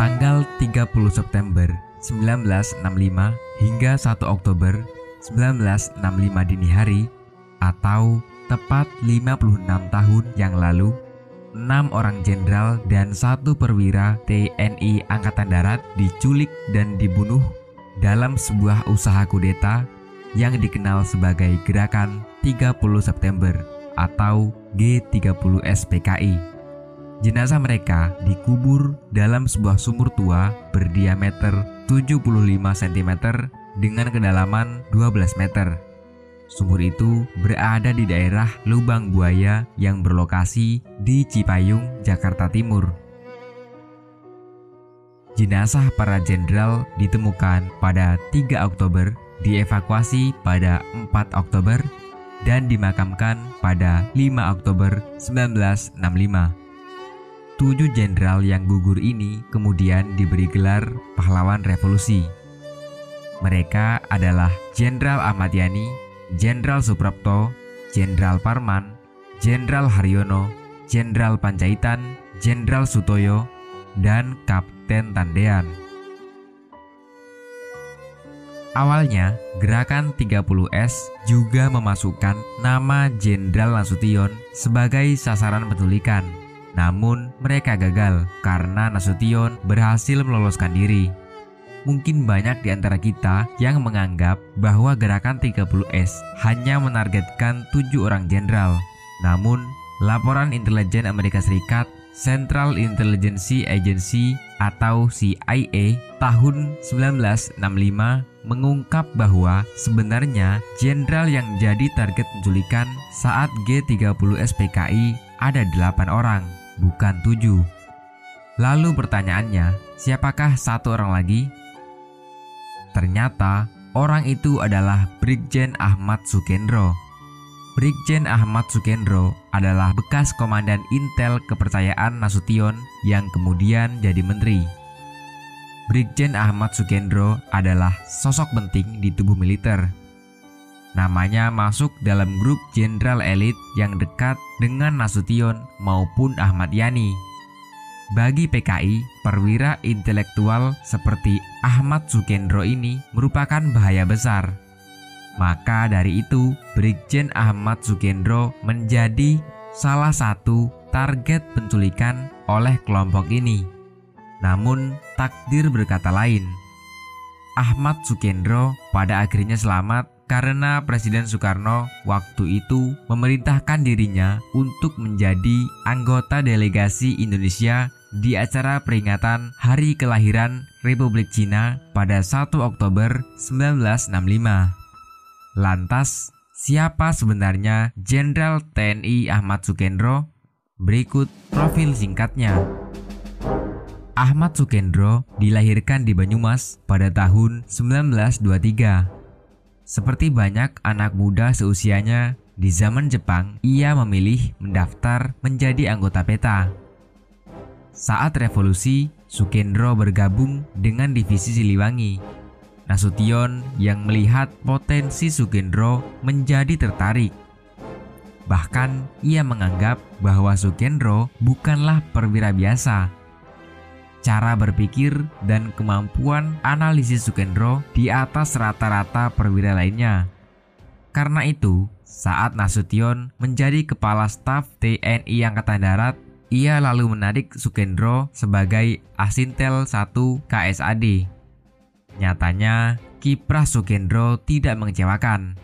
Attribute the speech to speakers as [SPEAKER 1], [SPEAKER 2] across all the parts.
[SPEAKER 1] tanggal 30 September 1965 hingga 1 Oktober 1965 dini hari, atau tepat 56 tahun yang lalu, 6 orang jenderal dan 1 perwira TNI Angkatan Darat diculik dan dibunuh dalam sebuah usaha kudeta yang dikenal sebagai Gerakan 30 September atau G30S PKI. Jenazah mereka dikubur dalam sebuah sumur tua berdiameter 75 cm dengan kedalaman 12 meter. Sumur itu berada di daerah Lubang Buaya yang berlokasi di Cipayung, Jakarta Timur. Jenazah para jenderal ditemukan pada 3 Oktober, dievakuasi pada 4 Oktober, dan dimakamkan pada 5 Oktober 1965. 7 jenderal yang gugur ini kemudian diberi gelar pahlawan revolusi. Mereka adalah Jenderal Ahmad Yani, Jenderal Suprapto, Jenderal Parman, Jenderal Haryono, Jenderal Panjaitan, Jenderal Sutoyo, dan Kapten Tandean. Awalnya, Gerakan 30S juga memasukkan nama Jenderal Nasution sebagai sasaran penculikan. Namun mereka gagal karena Nasution berhasil meloloskan diri. Mungkin banyak di antara kita yang menganggap bahwa Gerakan 30S hanya menargetkan 7 orang jenderal. Namun, laporan intelijen Amerika Serikat Central Intelligence Agency atau CIA tahun 1965 mengungkap bahwa sebenarnya jenderal yang jadi target penculikan saat G30S PKI ada 8 orang, bukan 7. Lalu pertanyaannya, siapakah 1 orang lagi? Ternyata orang itu adalah Brigjen Ahmad Sukendro. Brigjen Ahmad Sukendro adalah bekas komandan intel kepercayaan Nasution yang kemudian jadi menteri. Brigjen Ahmad Sukendro adalah sosok penting di tubuh militer. Namanya masuk dalam grup jenderal elit yang dekat dengan Nasution maupun Ahmad Yani. Bagi PKI, perwira intelektual seperti Ahmad Sukendro ini merupakan bahaya besar. Maka dari itu, Brigjen Ahmad Sukendro menjadi salah satu target penculikan oleh kelompok ini. Namun, takdir berkata lain. Ahmad Sukendro pada akhirnya selamat karena Presiden Soekarno waktu itu memerintahkan dirinya untuk menjadi anggota delegasi Indonesia di acara peringatan Hari Kelahiran Republik Cina pada 1 Oktober 1965. Lantas, siapa sebenarnya Jenderal TNI Ahmad Sukendro? Berikut profil singkatnya. Ahmad Sukendro dilahirkan di Banyumas pada tahun 1923. Seperti banyak anak muda seusianya, di zaman Jepang ia memilih mendaftar menjadi anggota PETA. Saat revolusi, Sukendro bergabung dengan divisi Siliwangi. Nasution yang melihat potensi Sukendro menjadi tertarik. Bahkan ia menganggap bahwa Sukendro bukanlah perwira biasa. Cara berpikir dan kemampuan analisis Sukendro di atas rata-rata perwira lainnya. Karena itu, saat Nasution menjadi kepala staf TNI Angkatan Darat, ia lalu menarik Sukendro sebagai Asintel 1 KSAD. Nyatanya, kiprah Sukendro tidak mengecewakan.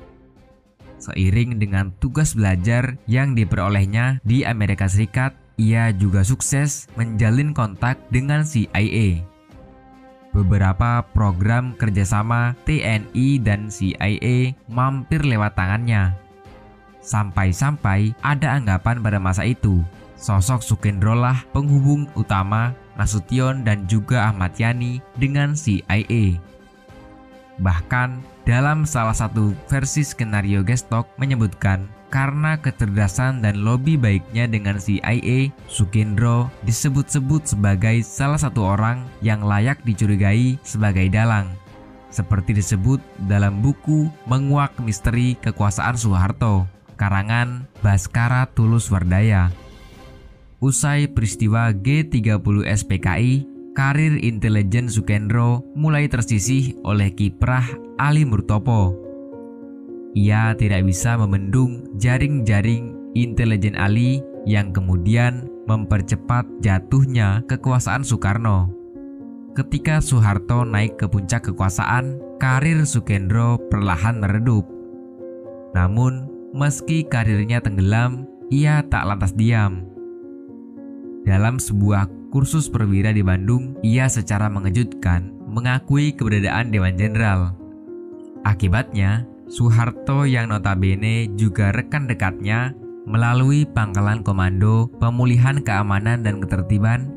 [SPEAKER 1] Seiring dengan tugas belajar yang diperolehnya di Amerika Serikat, ia juga sukses menjalin kontak dengan CIA. Beberapa program kerjasama TNI dan CIA mampir lewat tangannya. Sampai-sampai ada anggapan pada masa itu, sosok Sukendro lah penghubung utama Nasution dan juga Ahmad Yani dengan CIA. Bahkan dalam salah satu versi skenario Gestok menyebutkan karena kecerdasan dan lobi baiknya dengan CIA, Sukendro disebut-sebut sebagai salah satu orang yang layak dicurigai sebagai dalang, seperti disebut dalam buku Menguak Misteri Kekuasaan Soeharto, karangan Baskara Tulus Wardaya. Usai peristiwa G30S PKI, karir intelijen Sukendro mulai tersisih oleh kiprah Ali Murtopo. Ia tidak bisa membendung jaring-jaring intelijen Ali yang kemudian mempercepat jatuhnya kekuasaan Soekarno. Ketika Soeharto naik ke puncak kekuasaan, karir Sukendro perlahan meredup. Namun, meski karirnya tenggelam, ia tak lantas diam. Dalam sebuah kursus perwira di Bandung, ia secara mengejutkan mengakui keberadaan Dewan Jenderal. Akibatnya, Soeharto yang notabene juga rekan dekatnya melalui Pangkalan Komando Pemulihan Keamanan dan Ketertiban,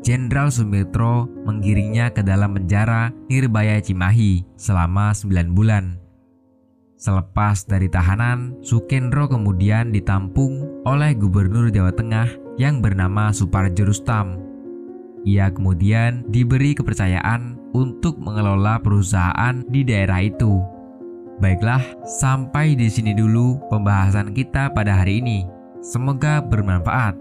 [SPEAKER 1] Jenderal Sumitro menggiringnya ke dalam penjara Nirbaya Cimahi selama 9 bulan. Selepas dari tahanan, Sukendro kemudian ditampung oleh Gubernur Jawa Tengah yang bernama Suparjo Rustam. Ia kemudian diberi kepercayaan untuk mengelola perusahaan di daerah itu. Baiklah, sampai di sini dulu pembahasan kita pada hari ini. Semoga bermanfaat.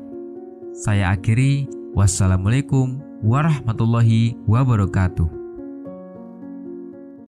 [SPEAKER 1] Saya akhiri. Wassalamualaikum warahmatullahi wabarakatuh.